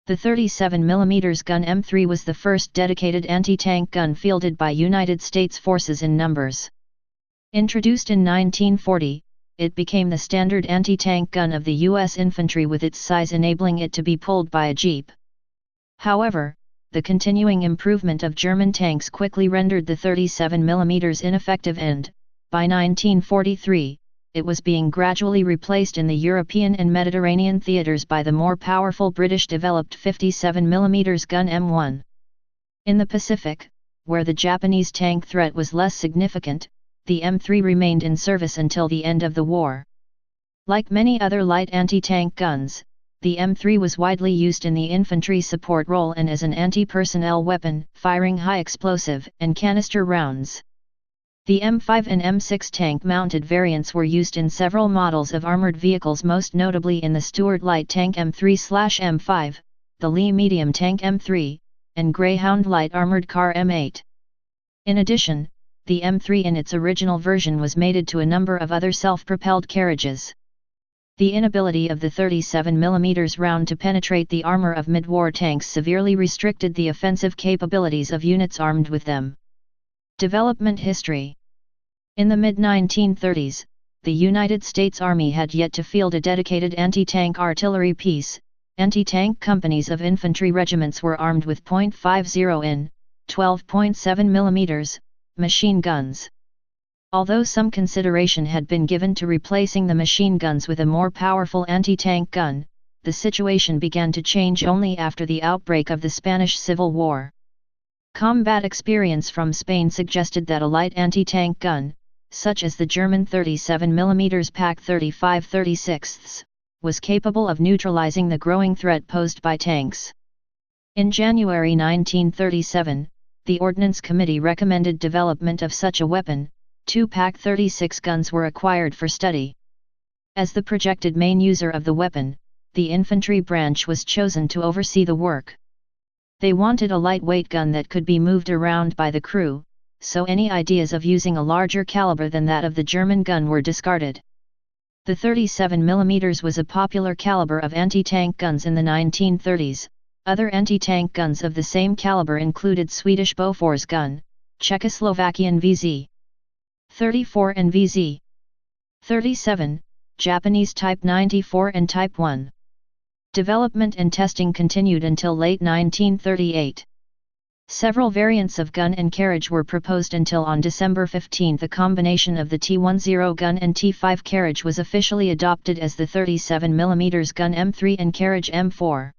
The 37mm gun M3 was the first dedicated anti-tank gun fielded by United States forces in numbers. Introduced in 1940, it became the standard anti-tank gun of the U.S. infantry, with its size enabling it to be pulled by a jeep. However, the continuing improvement of German tanks quickly rendered the 37mm ineffective, and, by 1943, it was being gradually replaced in the European and Mediterranean theaters by the more powerful British-developed 57mm gun M1. In the Pacific, where the Japanese tank threat was less significant, the M3 remained in service until the end of the war. Like many other light anti-tank guns, the M3 was widely used in the infantry support role and as an anti-personnel weapon, firing high explosive and canister rounds. The M5 and M6 tank-mounted variants were used in several models of armored vehicles, most notably in the Stuart Light Tank M3/M5, the Lee Medium Tank M3, and Greyhound Light Armored Car M8. In addition, the M3 in its original version was mated to a number of other self-propelled carriages. The inability of the 37mm round to penetrate the armor of mid-war tanks severely restricted the offensive capabilities of units armed with them. Development history. In the mid-1930s, the United States Army had yet to field a dedicated anti-tank artillery piece. Anti-tank companies of infantry regiments were armed with .50 in, 12.7 mm, machine guns. Although some consideration had been given to replacing the machine guns with a more powerful anti-tank gun, the situation began to change only after the outbreak of the Spanish Civil War. Combat experience from Spain suggested that a light anti-tank gun, such as the German 37mm Pak 35/36, was capable of neutralizing the growing threat posed by tanks. In January 1937, the Ordnance Committee recommended development of such a weapon. 2 Pak 36 guns were acquired for study. As the projected main user of the weapon, the infantry branch was chosen to oversee the work. They wanted a lightweight gun that could be moved around by the crew, so any ideas of using a larger caliber than that of the German gun were discarded. The 37mm was a popular caliber of anti-tank guns in the 1930s. Other anti-tank guns of the same caliber included Swedish Bofors gun, Czechoslovakian VZ 34 and VZ 37, Japanese Type 94 and Type 1. Development and testing continued until late 1938. Several variants of gun and carriage were proposed until on December 15 a combination of the T10 gun and T5 carriage was officially adopted as the 37mm gun M3 and carriage M4.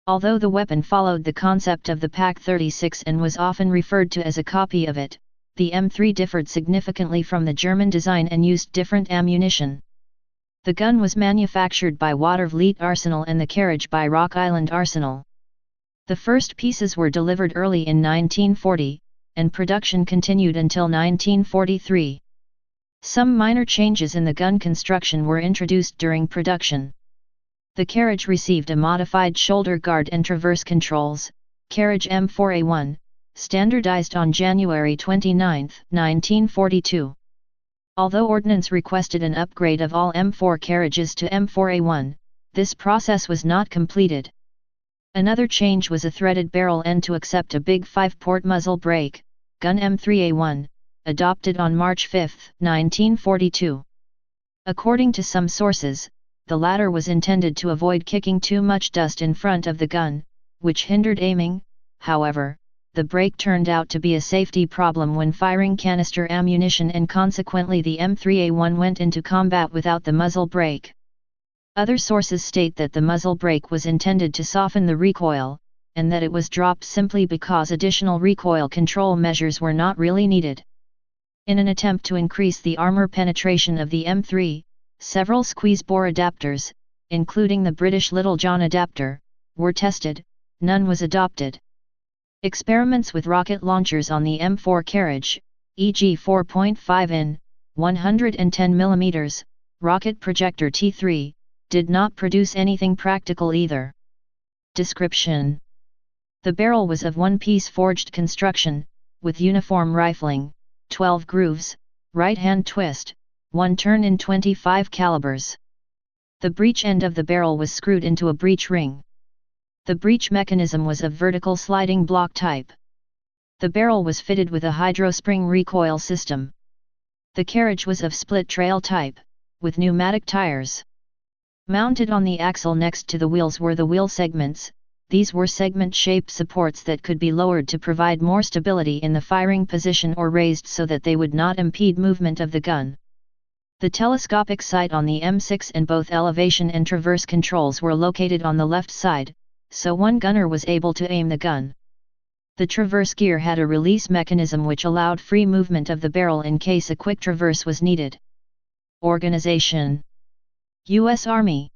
Although the weapon followed the concept of the Pak 36 and was often referred to as a copy of it, the M3 differed significantly from the German design and used different ammunition. The gun was manufactured by Watervliet Arsenal and the carriage by Rock Island Arsenal. The first pieces were delivered early in 1940, and production continued until 1943. Some minor changes in the gun construction were introduced during production. The carriage received a modified shoulder guard and traverse controls, carriage M4A1, standardized on January 29, 1942. Although Ordnance requested an upgrade of all M4 carriages to M4A1, this process was not completed. Another change was a threaded barrel end to accept a big 5-port muzzle brake, gun M3A1, adopted on March 5, 1942. According to some sources, the latter was intended to avoid kicking too much dust in front of the gun, which hindered aiming. However, the brake turned out to be a safety problem when firing canister ammunition, and consequently the M3A1 went into combat without the muzzle brake. Other sources state that the muzzle brake was intended to soften the recoil, and that it was dropped simply because additional recoil control measures were not really needed. In an attempt to increase the armor penetration of the M3, several squeeze bore adapters, including the British Little John adapter, were tested. None was adopted. Experiments with rocket launchers on the M4 carriage, e.g. 4.5 in, 110 mm, rocket projector T3, did not produce anything practical either. Description: the barrel was of one-piece forged construction, with uniform rifling, 12 grooves, right-hand twist, 1 turn in 25 calibers. The breech end of the barrel was screwed into a breech ring. The breech mechanism was of vertical sliding block type. The barrel was fitted with a hydrospring recoil system. The carriage was of split trail type, with pneumatic tires. Mounted on the axle next to the wheels were the wheel segments. These were segment-shaped supports that could be lowered to provide more stability in the firing position or raised so that they would not impede movement of the gun. The telescopic sight on the M6 and both elevation and traverse controls were located on the left side, so one gunner was able to aim the gun. The traverse gear had a release mechanism which allowed free movement of the barrel in case a quick traverse was needed. Organization: U.S. Army.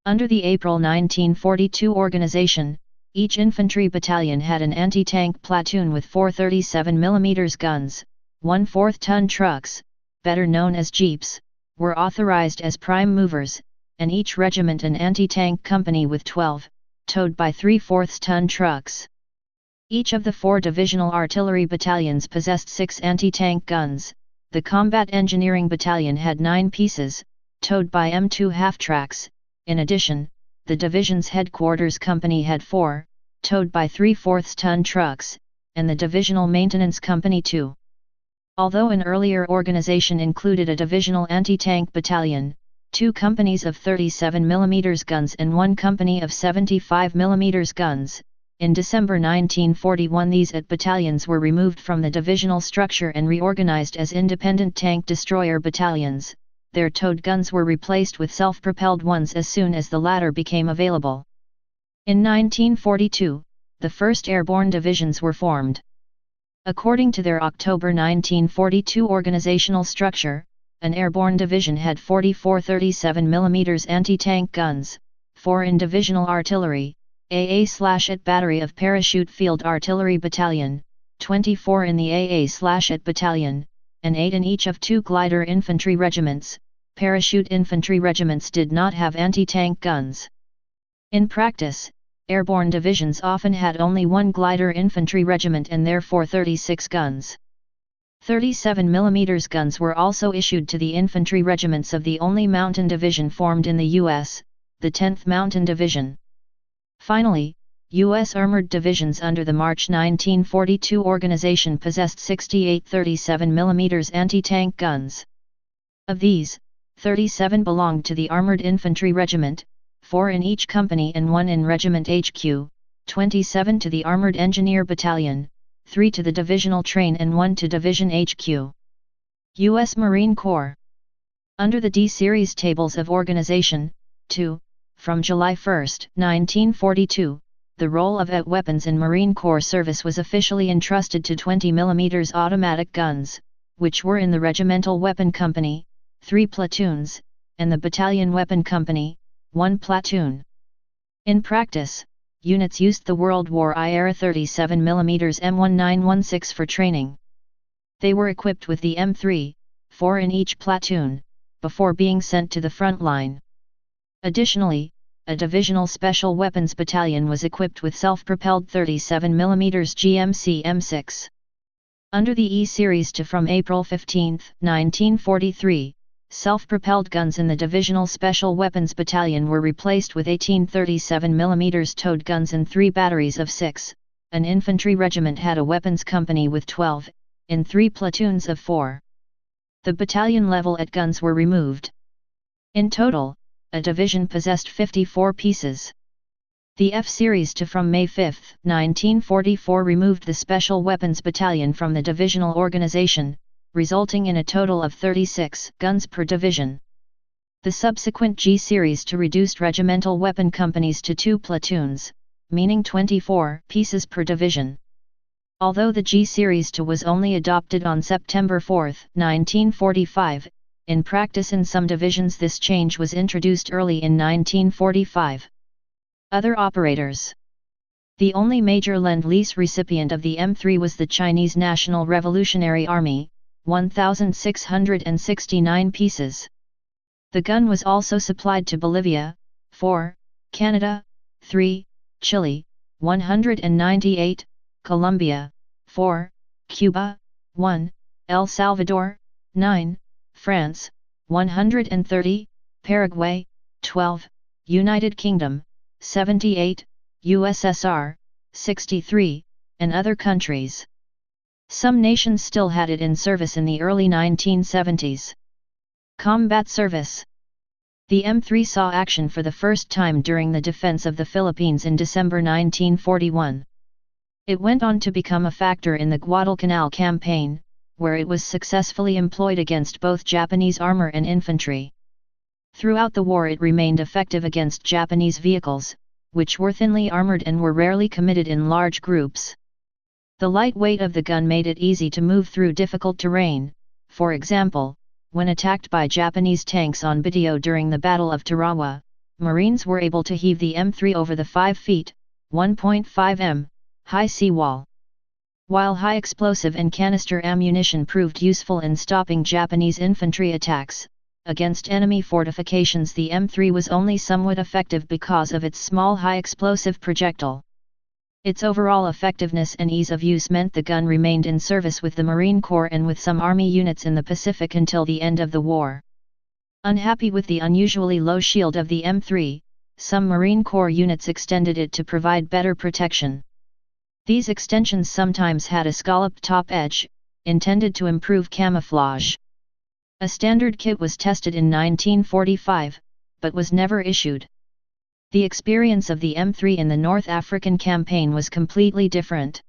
Under the April 1942 organization, each infantry battalion had an anti-tank platoon with 4 37mm guns. 1/4-ton trucks, better known as jeeps, were authorized as prime movers, and each regiment an anti-tank company with 12, towed by 3/4-ton trucks. Each of the 4 divisional artillery battalions possessed 6 anti-tank guns. The combat engineering battalion had 9 pieces, towed by M2 half-tracks. In addition, the division's headquarters company had 4, towed by 3/4-ton trucks, and the divisional maintenance company 2. Although an earlier organization included a divisional anti-tank battalion, 2 companies of 37mm guns and 1 company of 75mm guns, in December 1941 these battalions were removed from the divisional structure and reorganized as independent tank destroyer battalions. Their towed guns were replaced with self-propelled ones as soon as the latter became available. In 1942, the first airborne divisions were formed. According to their October 1942 organizational structure, an airborne division had 44 37mm anti-tank guns, 4 in divisional artillery, AA/AT battery of parachute field artillery battalion, 24 in the AA/AT battalion, and 8 in each of 2 glider infantry regiments. Parachute infantry regiments did not have anti-tank guns. In practice, airborne divisions often had only 1 glider infantry regiment and therefore 36 guns. 37mm guns were also issued to the infantry regiments of the only mountain division formed in the U.S., the 10th Mountain Division. Finally, U.S. armored divisions under the March 1942 organization possessed 68 37mm anti-tank guns. Of these, 37 belonged to the Armored Infantry Regiment, 4 in each company and 1 in Regiment HQ, 27 to the Armored Engineer Battalion, 3 to the Divisional Train and 1 to Division HQ. U.S. Marine Corps. Under the D-Series tables of organization, 2, from July 1, 1942, the role of weapons in Marine Corps service was officially entrusted to 20mm automatic guns, which were in the Regimental Weapon Company, 3 platoons, and the Battalion Weapon Company, 1 platoon. In practice, units used the World War I era 37mm M1916 for training. They were equipped with the M3, 4 in each platoon, before being sent to the front line. Additionally, a divisional special weapons battalion was equipped with self-propelled 37mm GMC M6. Under the E-Series from April 15, 1943, self-propelled guns in the Divisional Special Weapons Battalion were replaced with 18 37mm towed guns and 3 batteries of 6. An infantry regiment had a weapons company with 12, in 3 platoons of 4. The battalion level at guns were removed. In total, a division possessed 54 pieces. The F-Series from May 5, 1944 removed the Special Weapons Battalion from the divisional organization, resulting in a total of 36 guns per division. The subsequent G-Series reduced regimental weapon companies to 2 platoons, meaning 24 pieces per division. Although the G-Series was only adopted on September 4, 1945, in practice in some divisions this change was introduced early in 1945. Other operators. The only major Lend-Lease recipient of the M3 was the Chinese National Revolutionary Army, 1,669 pieces. The gun was also supplied to Bolivia, 4, Canada, 3, Chile, 198, Colombia, 4, Cuba, 1, El Salvador, 9, France, 130, Paraguay, 12, United Kingdom, 78, USSR, 63, and other countries. Some nations still had it in service in the early 1970s. Combat service. The M3 saw action for the first time during the defense of the Philippines in December 1941. It went on to become a factor in the Guadalcanal campaign, where it was successfully employed against both Japanese armor and infantry. Throughout the war it remained effective against Japanese vehicles, which were thinly armored and were rarely committed in large groups. The light weight of the gun made it easy to move through difficult terrain. For example, when attacked by Japanese tanks on Bitio during the Battle of Tarawa, Marines were able to heave the M3 over the 5 feet, 1.5 m, high seawall. While high explosive and canister ammunition proved useful in stopping Japanese infantry attacks against enemy fortifications, the M3 was only somewhat effective because of its small high explosive projectile. Its overall effectiveness and ease of use meant the gun remained in service with the Marine Corps and with some Army units in the Pacific until the end of the war. Unhappy with the unusually low shield of the M3, some Marine Corps units extended it to provide better protection. These extensions sometimes had a scalloped top edge, intended to improve camouflage. A standard kit was tested in 1945, but was never issued. The experience of the M3 in the North African campaign was completely different.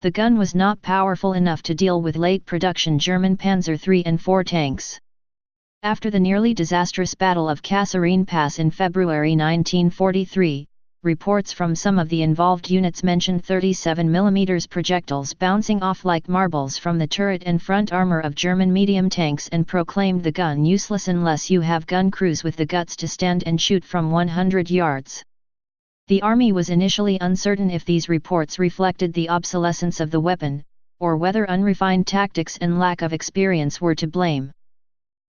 The gun was not powerful enough to deal with late production German Panzer III and IV tanks. After the nearly disastrous Battle of Kasserine Pass in February 1943, reports from some of the involved units mentioned 37mm projectiles bouncing off like marbles from the turret and front armor of German medium tanks and proclaimed the gun useless unless you have gun crews with the guts to stand and shoot from 100 yards. The Army was initially uncertain if these reports reflected the obsolescence of the weapon, or whether unrefined tactics and lack of experience were to blame.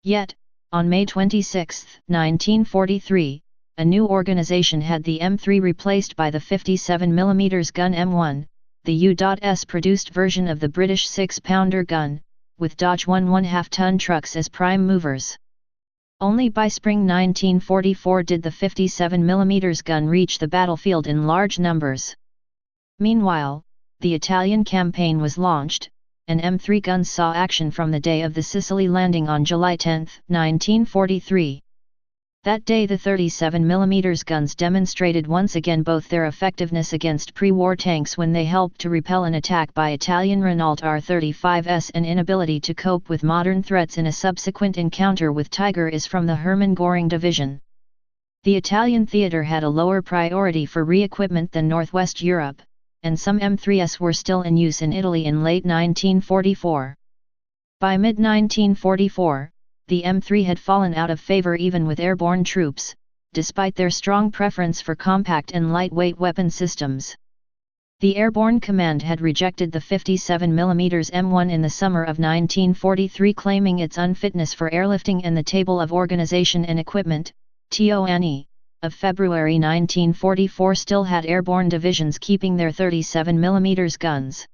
Yet, on May 26, 1943, a new organization had the M3 replaced by the 57mm gun M1, the U.S. produced version of the British 6-pounder gun, with Dodge 1.5-ton trucks as prime movers. Only by spring 1944 did the 57mm gun reach the battlefield in large numbers. Meanwhile, the Italian campaign was launched, and M3 guns saw action from the day of the Sicily landing on July 10, 1943. That day the 37mm guns demonstrated once again both their effectiveness against pre-war tanks when they helped to repel an attack by Italian Renault R-35s and inability to cope with modern threats in a subsequent encounter with Tiger is from the Hermann Göring division. The Italian theater had a lower priority for re-equipment than Northwest Europe, and some M3s were still in use in Italy in late 1944. By mid-1944, the M3 had fallen out of favor even with airborne troops, despite their strong preference for compact and lightweight weapon systems. The Airborne Command had rejected the 57mm M1 in the summer of 1943, claiming its unfitness for airlifting, and the Table of Organization and Equipment, TONE, of February 1944 still had airborne divisions keeping their 37mm guns.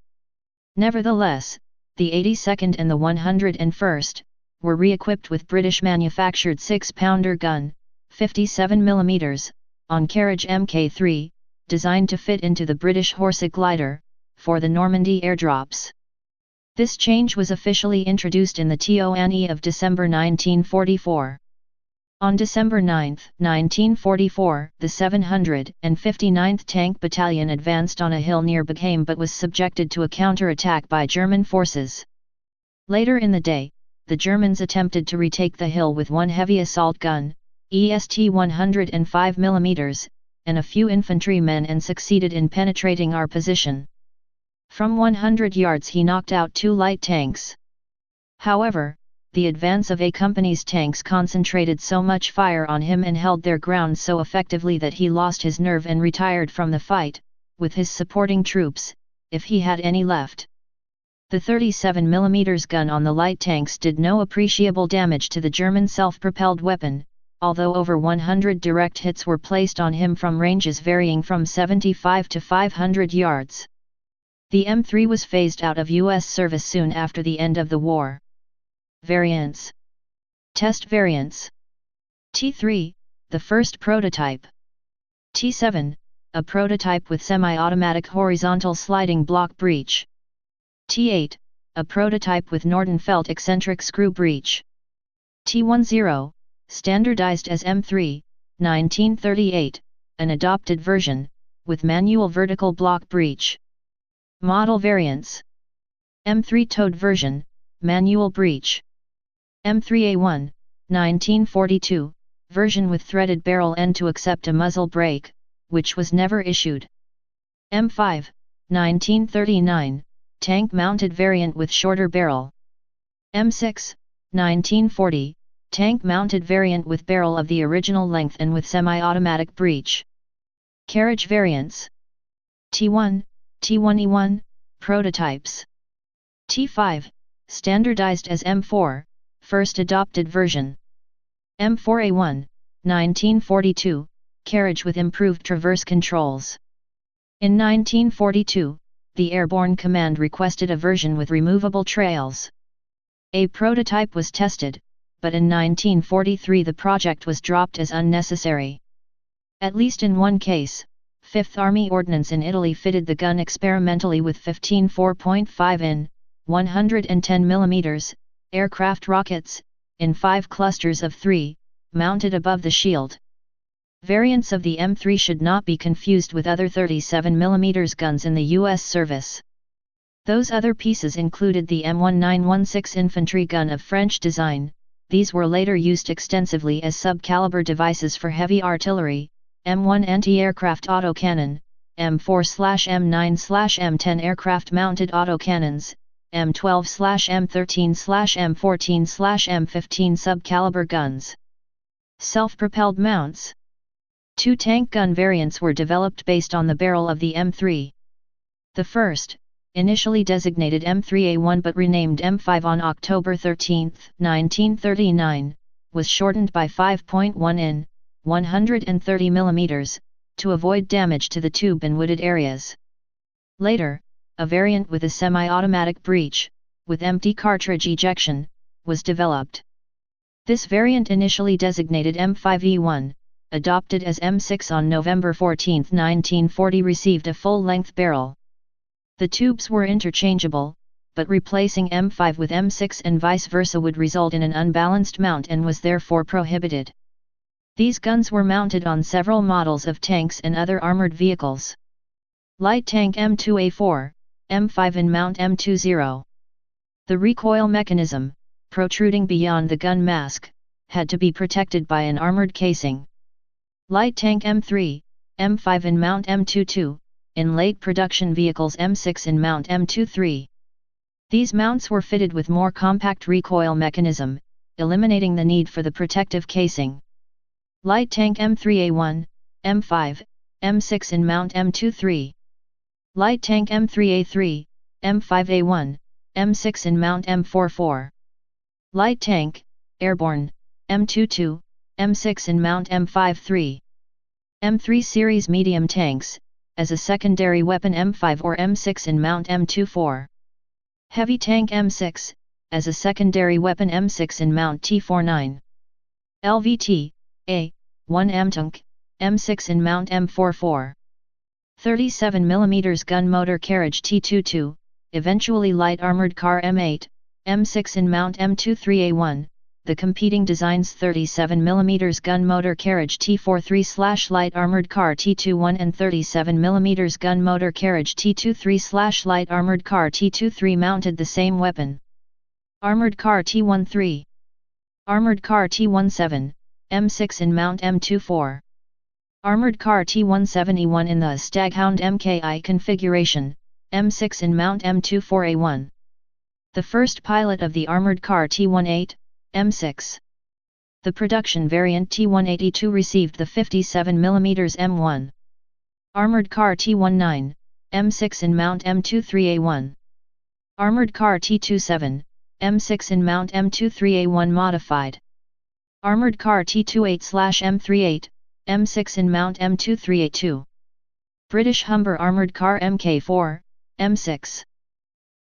Nevertheless, the 82nd and the 101st, were re-equipped with British-manufactured 6-pounder gun, 57mm, on carriage Mk3, designed to fit into the British Horsa glider, for the Normandy airdrops. This change was officially introduced in the TONE of December 1944. On December 9, 1944, the 759th Tank Battalion advanced on a hill near Begame but was subjected to a counter-attack by German forces. Later in the day, the Germans attempted to retake the hill with one heavy assault gun, EST 105mm, and a few infantrymen, and succeeded in penetrating our position. From 100 yards he knocked out 2 light tanks. However, the advance of A Company's tanks concentrated so much fire on him and held their ground so effectively that he lost his nerve and retired from the fight, with his supporting troops, if he had any left. The 37mm gun on the light tanks did no appreciable damage to the German self-propelled weapon, although over 100 direct hits were placed on him from ranges varying from 75 to 500 yards. The M3 was phased out of U.S. service soon after the end of the war. Variants. Test variants. T3, the first prototype. T7, a prototype with semi-automatic horizontal sliding block breech. T8, a prototype with Nordenfelt eccentric screw breech. T10, standardized as M3, 1938, an adopted version, with manual vertical block breech. Model variants. M3 towed version, manual breech. M3A1, 1942, version with threaded barrel end to accept a muzzle brake, which was never issued. M5, 1939, tank-mounted variant with shorter barrel. M6, 1940, tank-mounted variant with barrel of the original length and with semi-automatic breech. Carriage variants. T1, T1E1, prototypes. T5, standardized as M4, first adopted version. M4A1, 1942, carriage with improved traverse controls. In 1942, the Airborne Command requested a version with removable trails. A prototype was tested, but in 1943 the project was dropped as unnecessary. At least in one case, 5th Army Ordnance in Italy fitted the gun experimentally with 15 4.5 in, 110 mm, aircraft rockets, in 5 clusters of 3, mounted above the shield. Variants of the M3 should not be confused with other 37 mm guns in the U.S. service. Those other pieces included the M1916 infantry gun of French design. These were later used extensively as sub-caliber devices for heavy artillery, M1 anti-aircraft autocannon, M4/M9/M10 aircraft-mounted autocannons, M12/M13/M14/M15 sub-caliber guns. Self-propelled mounts. 2 tank gun variants were developed based on the barrel of the M3. The first, initially designated M3A1 but renamed M5 on October 13, 1939, was shortened by 5.1 in, 130 mm, to avoid damage to the tube in wooded areas. Later, a variant with a semi-automatic breech, with empty cartridge ejection, was developed. This variant, initially designated M5E1, adopted as M6 on November 14, 1940, received a full-length barrel. The tubes were interchangeable, but replacing M5 with M6 and vice versa would result in an unbalanced mount and was therefore prohibited. These guns were mounted on several models of tanks and other armored vehicles. Light tank M2A4, M5 in mount M20. The recoil mechanism, protruding beyond the gun mask, had to be protected by an armored casing. Light tank M3, M5 in mount M22, in late production vehicles M6 in mount M23. These mounts were fitted with more compact recoil mechanism, eliminating the need for the protective casing. Light tank M3A1, M5, M6 in mount M23. Light tank M3A3, M5A1, M6 in mount M44. Light tank, airborne, M22, M6 in mount M53. M3 series medium tanks, as a secondary weapon M5 or M6 in mount M24. Heavy tank M6, as a secondary weapon M6 in mount T49. LVT, A, 1 M-Tank, M6 in mount M44. 37 mm gun motor carriage T22, eventually light armored car M8, M6 in mount M23A1, the competing designs 37 mm gun motor carriage T43/light armored car T21 and 37 mm gun motor carriage T23/light armored car T23 mounted the same weapon. Armored car T13. Armored car T17, M6 in mount M24. Armored car T17E1 in the Staghound MKI configuration, M6 in mount M24A1. The first pilot of the armored car T18, M6. The production variant T182 received the 57 mm M1. Armored car T19, M6 in mount M23A1. Armored car T27, M6 in mount M23A1 modified. Armored car T28/M38, M6 in mount M23A2. British Humber armored car Mk4, M6.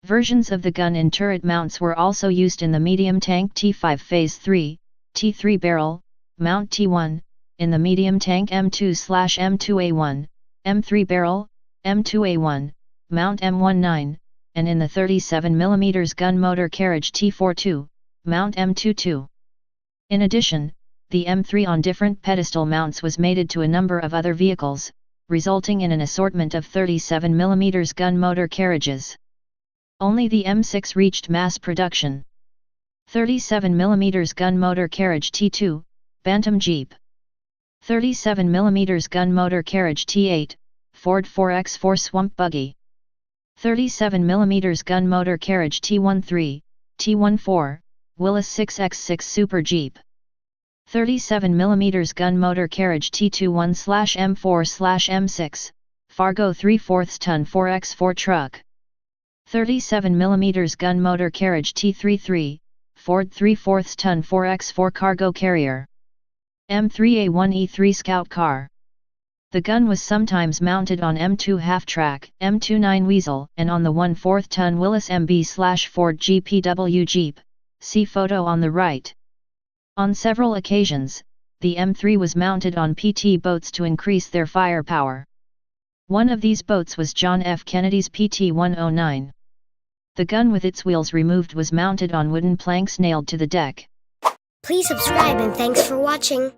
Versions of the gun in turret mounts were also used in the medium tank T5 Phase 3, T3 barrel, mount T1, in the medium tank M2/M2A1, M3 barrel, M2A1, mount M19, and in the 37mm gun motor carriage T42, mount M22. In addition, the M3 on different pedestal mounts was mated to a number of other vehicles, resulting in an assortment of 37mm gun motor carriages. Only the M6 reached mass production. 37mm gun motor carriage T2, Bantam Jeep. 37mm gun motor carriage T8, Ford 4X4 Swamp Buggy. 37mm gun motor carriage T13, T14, Willys 6X6 Super Jeep. 37mm gun motor carriage T21/M4/M6, Fargo 3/4 ton 4X4 truck. 37mm gun motor carriage T33, Ford 3/4 ton 4X4 cargo carrier. M3A1E3 Scout car. The gun was sometimes mounted on M2 half-track, M29 Weasel, and on the 1/4 ton Willys MB/Ford GPW Jeep, see photo on the right. On several occasions, the M3 was mounted on PT boats to increase their firepower. One of these boats was John F. Kennedy's PT-109. The gun with its wheels removed was mounted on wooden planks nailed to the deck. Please subscribe and thanks for watching.